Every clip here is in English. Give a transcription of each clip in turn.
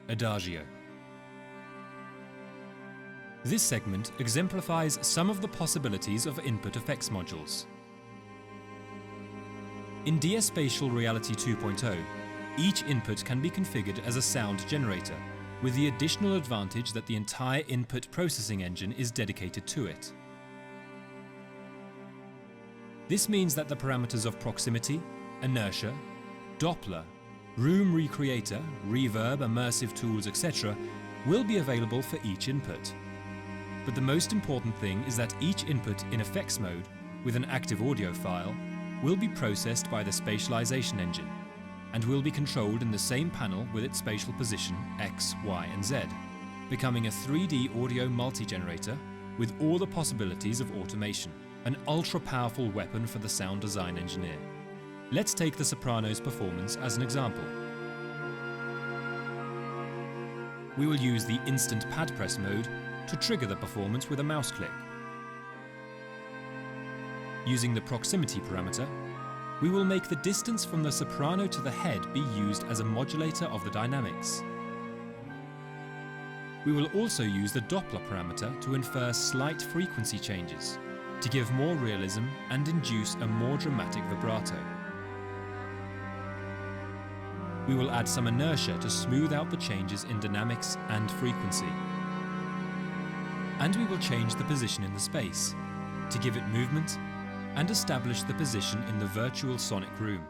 Adagio. This segment exemplifies some of the possibilities of input effects modules. In DSpatial Reality 2.0, each input can be configured as a sound generator, with the additional advantage that the entire input processing engine is dedicated to it. This means that the parameters of proximity, inertia, Doppler, room recreator, reverb, immersive tools, etc. will be available for each input. But the most important thing is that each input in effects mode, with an active audio file, will be processed by the spatialization engine, and will be controlled in the same panel with its spatial position X, Y and Z, becoming a 3D audio multi-generator with all the possibilities of automation, an ultra-powerful weapon for the sound design engineer. Let's take the soprano's performance as an example. We will use the instant pad press mode to trigger the performance with a mouse click. Using the proximity parameter, we will make the distance from the soprano to the head be used as a modulator of the dynamics. We will also use the Doppler parameter to infer slight frequency changes, to give more realism and induce a more dramatic vibrato. We will add some inertia to smooth out the changes in dynamics and frequency. And we will change the position in the space, to give it movement and establish the position in the virtual sonic room.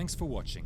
Thanks for watching.